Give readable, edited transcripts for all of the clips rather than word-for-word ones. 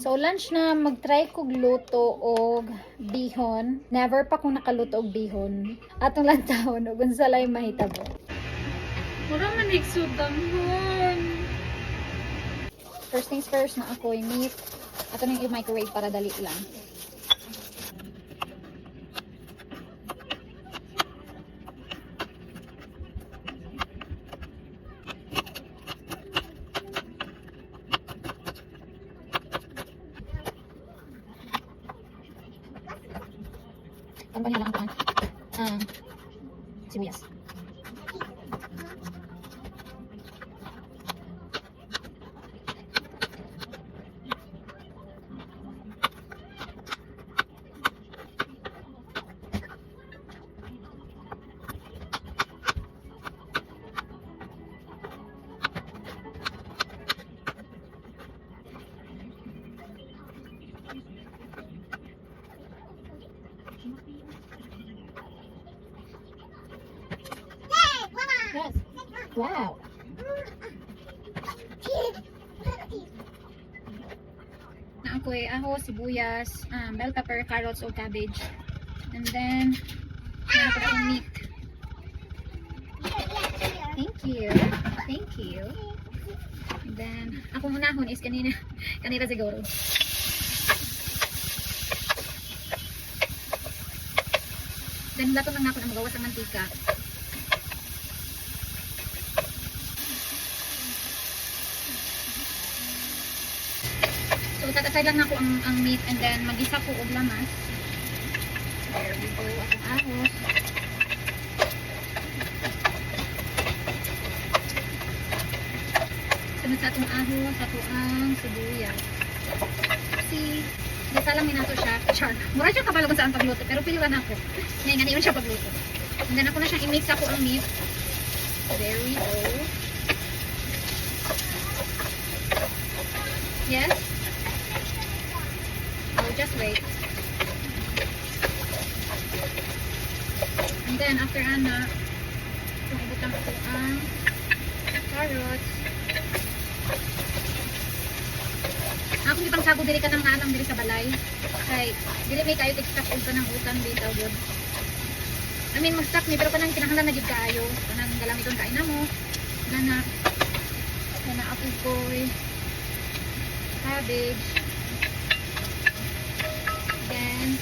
So lunch na mag-try kog luto og bihon. Never pa ko nakaluto og bihon. Atong lantawon ug unsa lay mahitabo. Mura man iksudamhon. First things first na ako yung meat. Ato nang i-microwave para dali lang. Ano ba niya lang ang sibuyas. Yes. Wow. Na ako aho, sibuyas, bell pepper, carrots, o cabbage. And then, na yung meat. Thank you. Thank you. And then, akong unahon is kanina siguro. Then, lato lang ako na magawas ang mantika. So, tatasay lang ako ang meat and then mag-isa ko og lamas. There we go. Atong ahos. Sunod sa atong ahos, ato ang sibuyas. See, dito lang minato siya. Char. Mura siya kabalo kung saan pagluto. Pero piliwan ako. Ngayon, nga naman siya pagluto. And then ako na siyang i-mix ako ang meat. There we go. Yes? Just wait. And then after ana, ibutang ko ang carrots. Ako di pang sago diri ka nang anang diri sa balay. Kay dili may kayo tig-stock ug kanang utang dito good. I mean mag-stock ni pero kanang kinahanglan na gid kaayo. Kanang galamiton kain namo. Nana apple koy. Cabbage. Then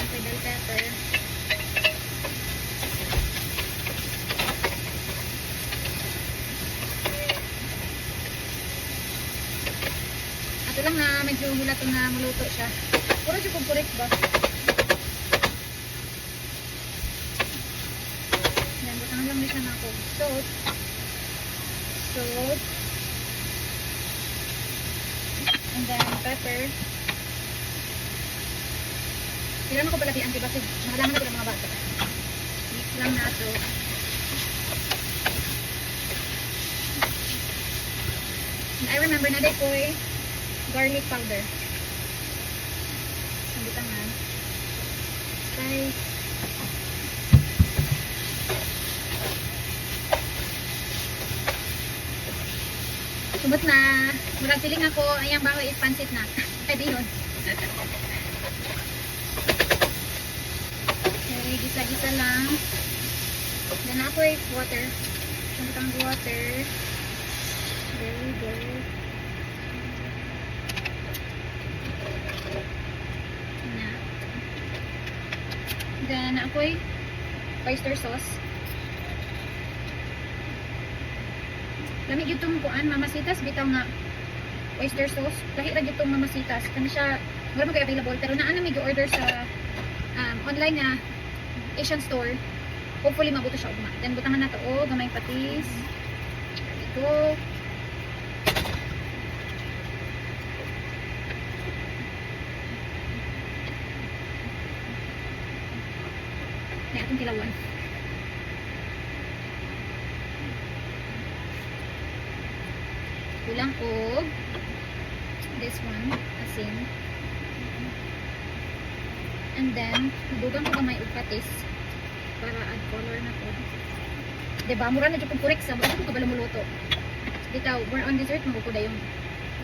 bell pepper. Ato lang na medyo hulato na maluto siya. Puro siya kung correct ba? Lang siya na ako. Salt. And then pepper. Kailangan ko pala di antibacterial. Mahalaman na ko ng mga bata. Mix lang na ito. And I remember na ko garlic powder. Ang bitangan. Okay. Subot na. Murag feeling ako, ayang baho is pansit na. Pwede yun. Okay, gisa-gisa lang. Then ako water. Sumbutang water. There we go. Na. Then ako oyster sauce. Lamig itong kuan, mamasitas, bitaw nga oyster sauce. Lahi ra itong mamasitas. Kani siya, wala mo kayo available. Pero naano may order sa online na Asian store. Hopefully mabuto siya ugma. Then butangan na to o gamay patis. Ito. Na atong tilawan. Kulang og this one, asin. And then, nadugang ko gamay og patis. para add color na to. Diba? Mura na dyan kung correct sa mga ko kabalo mo luto. Dito, more on dessert, makukuda yung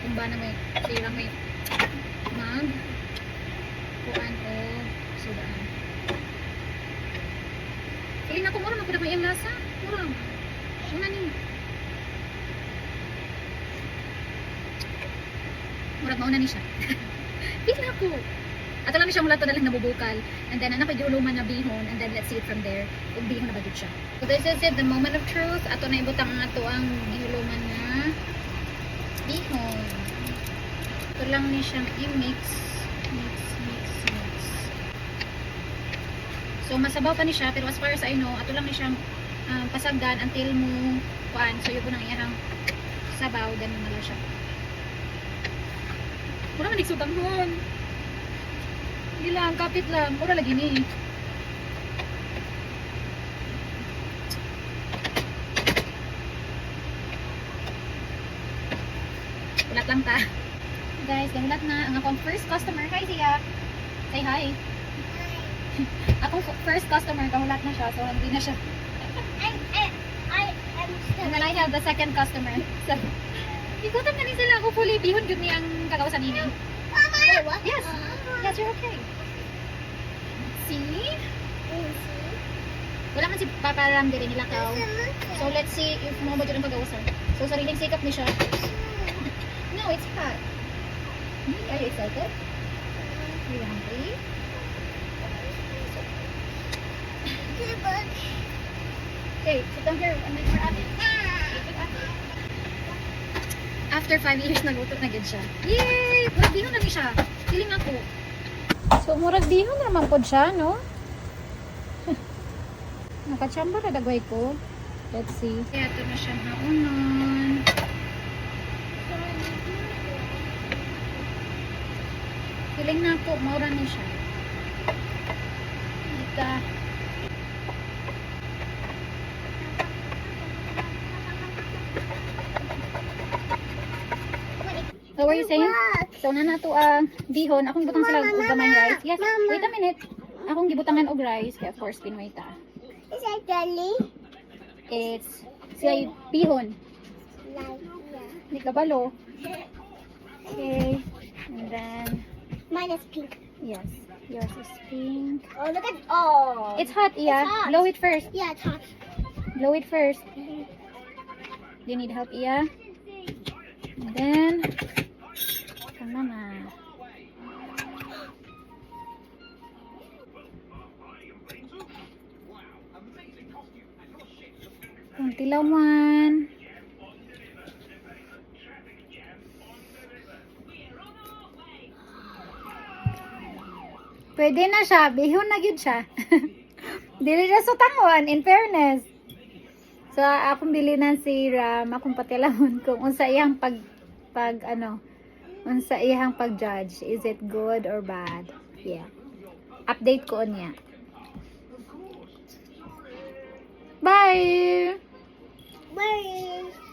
kung ba na may sirang may mag kuan o sudaan. Feeling ako mura makuda ko yung lasa. Mura. Una ni. Murag mauna ni siya. Feeling ako. Ato lang siya mula to na lang nabubukal. And then, anak ko yung na bihon. And then, let's see it from there. Kung bihon na ba siya. So, this is it. The moment of truth. Ato na ibutang nga to ang gihuluman na bihon. Ito lang ni siyang i-mix. Mix. So, masabaw pa ni siya. Pero as far as I know, ato lang ni siyang pasagdan until mo kuan. So, yun po nang iyang sabaw. Ganun na lang siya. Mura man iksutang hon. Hindi lang, kapit lang. Mura lagi ni. Ulat lang ta. Guys, ulat na. Ang akong first customer. Hi, Zia. Say hi. Akong first customer, kahulat na siya. So, hindi na siya. And then I have the second customer. So, ikutan na ni sila. Hopefully, bihon good ni ang kakawasan nini. Mama! Yes. Yes, you're okay. See? Wala man si Papa Ram diri nila kaw. So let's see if mo ba dyan ang pag-awasan. So sariling sikap ni siya. No, it's hot. Are you excited? You hungry? Okay, sit down here and make more atin. After 5 years, nagutot na gid siya. Yay! Murag bihon na ni siya. Feeling ako. So, murag bihon naman po siya, no? Nakachamba na dagway ko. Let's see. Kaya ito na siya naunon. Feeling na ako, maura ni siya. Ita. So, what are you saying? So, na to ang bihon. Akong gibutang sila og gamay rice. Yes, wait a minute. Akong gibutangan og rice. Kaya, of course, pinway ta. Is that jelly? It's sila bihon. Hindi kabalo. Okay. And then, Mine is pink. yes. Yours is pink. Oh, look at oh. It's hot, Iya. It's hot. Blow it first. Yeah, it's hot. Blow it first. Do you need help, Iya? And then, come on na. Kunti lawan. Pwede na siya. Bihon na yun siya. Dili na sa tangon, in fairness. So, akong bilinan si Ram, akong patilahon kung unsa iyang unsa iyang pag-judge. Is it good or bad? Yeah. Update ko niya. Bye! Bye.